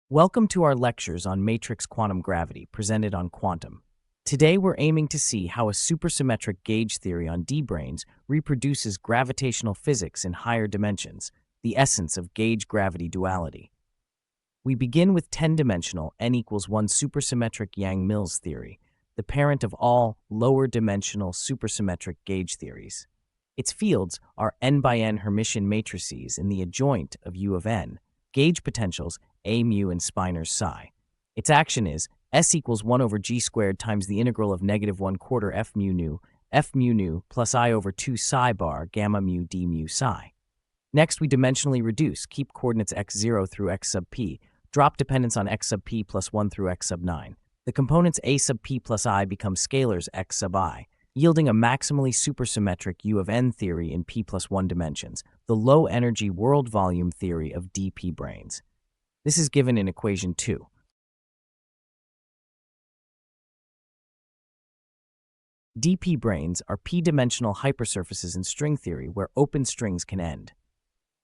Welcome to our lectures on matrix quantum gravity presented on Quantum. Today we're aiming to see how a supersymmetric gauge theory on Dp-branes reproduces gravitational physics in higher dimensions, the essence of gauge gravity duality. We begin with 10-dimensional n equals 1 supersymmetric Yang-Mills theory, the parent of all lower-dimensional supersymmetric gauge theories. Its fields are n by n Hermitian matrices in the adjoint of U of n, gauge potentials A mu and spinors psi. Its action is S equals 1 over g squared times the integral of -1/4 f mu nu plus I over 2 psi bar gamma mu d mu psi. Next, we dimensionally reduce, keep coordinates x0 through x sub p, drop dependence on x sub p plus 1 through x sub 9. The components a sub p plus I become scalars x sub I, yielding a maximally supersymmetric U of n theory in p plus 1 dimensions, the low-energy world volume theory of Dp-branes. This is given in equation 2. Dp-branes are p-dimensional hypersurfaces in string theory where open strings can end.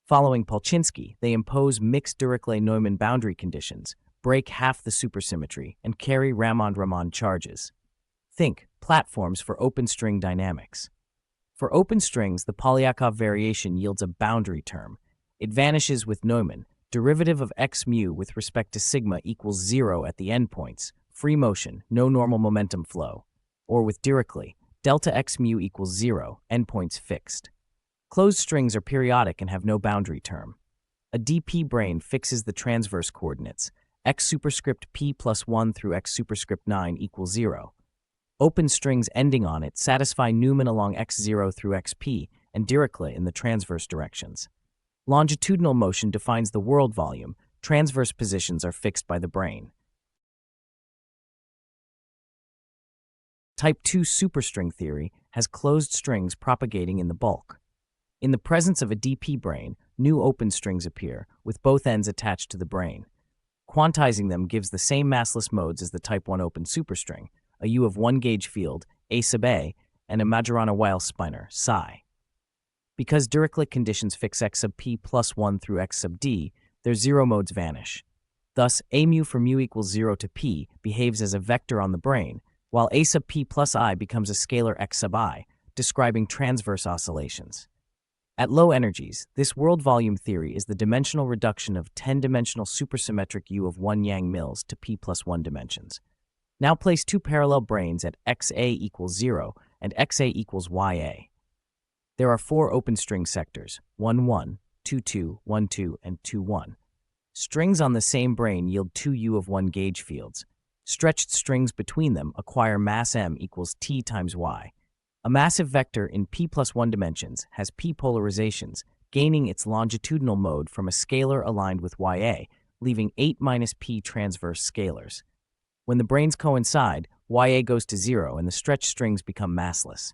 Following Polchinski, they impose mixed Dirichlet-Neumann boundary conditions, break half the supersymmetry, and carry Ramond-Ramond charges. Think platforms for open string dynamics. For open strings, the Polyakov variation yields a boundary term. It vanishes with Neumann. Derivative of x mu with respect to sigma equals 0 at the endpoints, free motion, no normal momentum flow. Or with Dirichlet, delta x mu equals 0, endpoints fixed. Closed strings are periodic and have no boundary term. A Dp-brane fixes the transverse coordinates, x superscript p plus 1 through x superscript 9 equals 0. Open strings ending on it satisfy Neumann along x0 through xp and Dirichlet in the transverse directions. Longitudinal motion defines the world volume. Transverse positions are fixed by the brane. Type 2 superstring theory has closed strings propagating in the bulk. In the presence of a Dp-brane, new open strings appear, with both ends attached to the brane. Quantizing them gives the same massless modes as the type 1 open superstring, a U of 1 gauge field, A sub A, and a Majorana-Weil spinor, psi. Because Dirichlet conditions fix x sub p plus 1 through x sub d, their zero modes vanish. Thus, A mu for mu equals 0 to p behaves as a vector on the brane, while A sub p plus I becomes a scalar x sub I, describing transverse oscillations. At low energies, this world volume theory is the dimensional reduction of 10-dimensional supersymmetric U of 1 Yang-Mills to p plus 1 dimensions. Now place two parallel branes at xa equals 0 and xa equals ya. There are four open string sectors, 1, 1, 2, 2, 1, 2, and 2, 1. Strings on the same brane yield two U of 1 gauge fields. Stretched strings between them acquire mass m equals t times y. A massive vector in p plus 1 dimensions has p polarizations, gaining its longitudinal mode from a scalar aligned with ya, leaving 8 minus p transverse scalars. When the branes coincide, ya goes to 0 and the stretched strings become massless.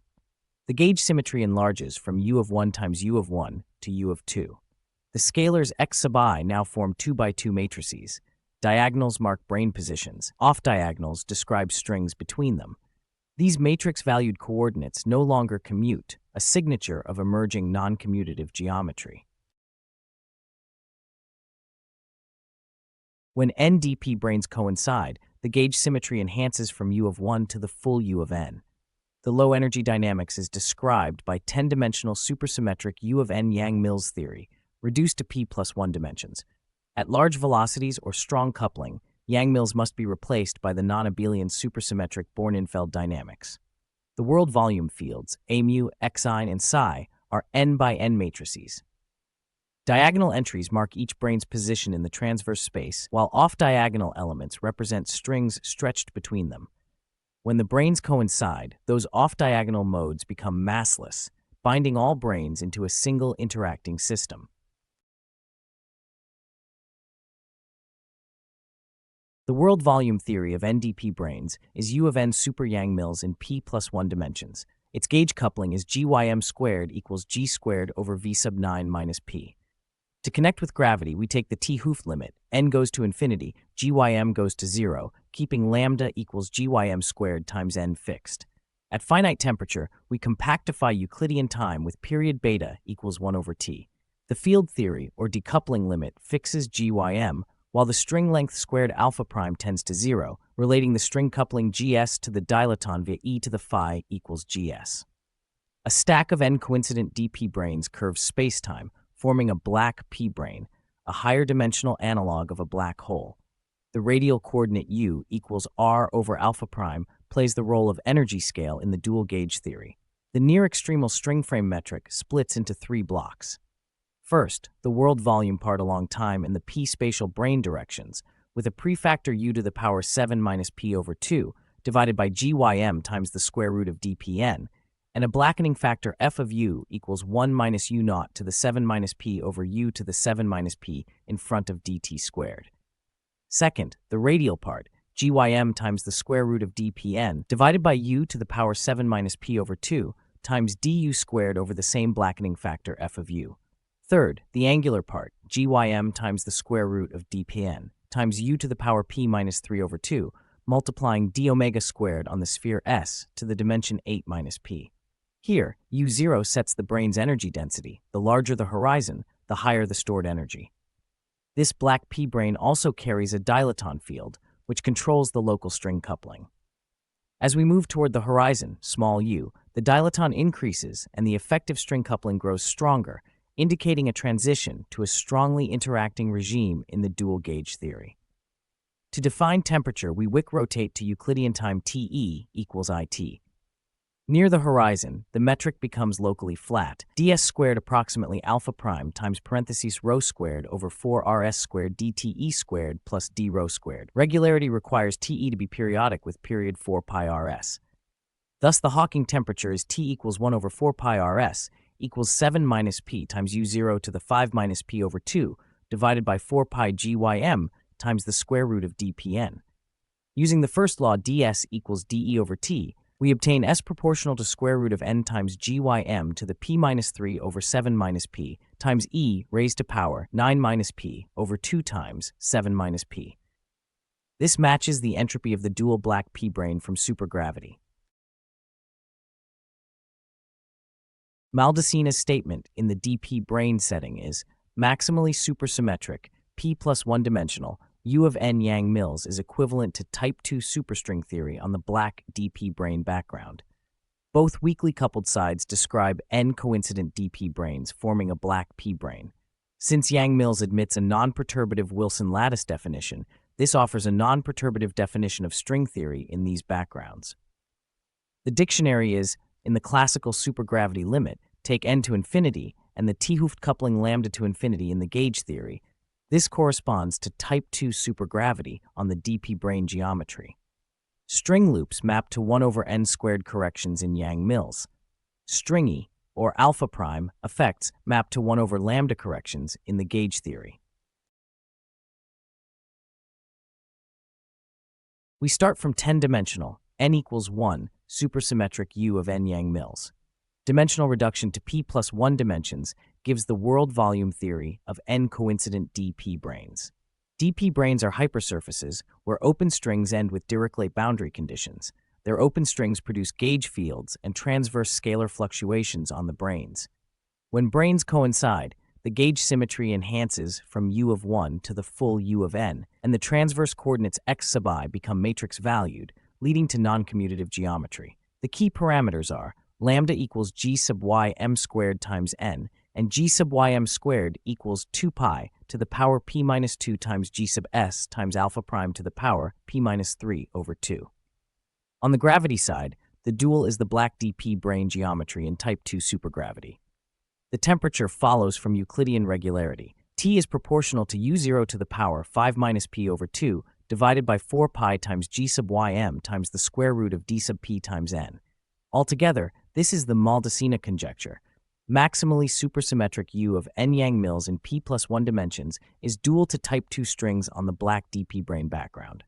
The gauge symmetry enlarges from U of 1 times U of 1 to U of 2. The scalars x sub I now form 2 by 2 matrices. Diagonals mark brane positions. Off-diagonals describe strings between them. These matrix-valued coordinates no longer commute, a signature of emerging non-commutative geometry. When n Dp-branes coincide, the gauge symmetry enhances from U of 1 to the full U of n. The low-energy dynamics is described by 10-dimensional supersymmetric U of n Yang-Mills theory, reduced to p plus 1 dimensions. At large velocities or strong coupling, Yang-Mills must be replaced by the non-abelian supersymmetric Born-Infeld dynamics. The world volume fields, A mu, xi, and psi, are n by n matrices. Diagonal entries mark each brane's position in the transverse space, while off-diagonal elements represent strings stretched between them. When the branes coincide, those off-diagonal modes become massless, binding all branes into a single interacting system. The world volume theory of Dp-branes is U of n super Yang-Mills in p plus 1 dimensions. Its gauge coupling is gym squared equals g squared over v sub 9 minus p. To connect with gravity, we take the T-Hooft limit, n goes to infinity, gym goes to 0, keeping lambda equals gym squared times n fixed. At finite temperature, we compactify Euclidean time with period beta equals 1 over t. The field theory, or decoupling limit, fixes gym, while the string length squared alpha prime tends to 0, relating the string coupling gs to the dilaton via e to the phi equals gs. A stack of n-coincident Dp-branes curves spacetime, forming a black p-brane, a higher dimensional analog of a black hole. The radial coordinate u equals r over alpha prime plays the role of energy scale in the dual gauge theory. The near-extremal string frame metric splits into 3 blocks. First, the world volume part along time and the p spatial brane directions, with a prefactor u to the power 7 minus p over 2, divided by gym times the square root of dpn, and a blackening factor f of u equals 1 minus u naught to the 7 minus p over u to the 7 minus p in front of dt squared. Second, the radial part, gym times the square root of dpn, divided by u to the power 7 minus p over 2, times du squared over the same blackening factor f of u. Third, the angular part, gym times the square root of dpn, times u to the power p minus 3 over 2, multiplying d omega squared on the sphere S to the dimension 8 minus p. Here, u0 sets the brane's energy density. The larger the horizon, the higher the stored energy. This black p-brane also carries a dilaton field, which controls the local string coupling. As we move toward the horizon, small u, the dilaton increases and the effective string coupling grows stronger, indicating a transition to a strongly interacting regime in the dual gauge theory. To define temperature, we Wick rotate to Euclidean time Te equals It. Near the horizon, the metric becomes locally flat, ds squared approximately alpha prime times parentheses rho squared over 4rs squared dte squared plus d rho squared. Regularity requires Te to be periodic with period 4 pi rs. Thus, the Hawking temperature is T equals 1 over 4 pi rs equals 7 minus p times u0 to the 5 minus p over 2 divided by 4 pi gym times the square root of dpn. Using the first law, ds equals de over t, we obtain s proportional to square root of n times gym to the p minus 3 over 7 minus p times e raised to power 9 minus p over 2 times 7 minus p. This matches the entropy of the dual black p-brane from supergravity. Maldacena's statement in the Dp-brane setting is, maximally supersymmetric, p plus one-dimensional, U of n Yang-Mills is equivalent to type 2 superstring theory on the black Dp-brane background. Both weakly coupled sides describe n-coincident Dp-branes forming a black p-brane. Since Yang-Mills admits a non-perturbative Wilson lattice definition, this offers a non-perturbative definition of string theory in these backgrounds. The dictionary is, in the classical supergravity limit, take n to infinity, and the 't-Hooft coupling lambda to infinity in the gauge theory. This corresponds to type 2 supergravity on the Dp-brane geometry. String loops map to 1 over n squared corrections in Yang-Mills. Stringy, or alpha prime, effects map to 1 over lambda corrections in the gauge theory. We start from 10-dimensional, n equals 1, supersymmetric U of n Yang-Mills. Dimensional reduction to p plus 1 dimensions gives the world volume theory of n-coincident Dp-branes. Dp-branes are hypersurfaces where open strings end with Dirichlet boundary conditions. Their open strings produce gauge fields and transverse scalar fluctuations on the branes. When branes coincide, the gauge symmetry enhances from U of 1 to the full U of n, and the transverse coordinates x sub I become matrix valued, leading to non-commutative geometry. The key parameters are lambda equals g sub y m squared times n, and g sub ym squared equals 2 pi to the power p minus 2 times g sub s times alpha prime to the power p minus 3 over 2. On the gravity side, the dual is the black Dp-brane geometry in type 2 supergravity. The temperature follows from Euclidean regularity. T is proportional to u0 to the power 5 minus p over 2 divided by 4 pi times g sub ym times the square root of d sub p times n. Altogether, this is the Maldacena conjecture. Maximally supersymmetric U of n Yang-Mills in p plus 1 dimensions is dual to type 2 strings on the black Dp-brane background.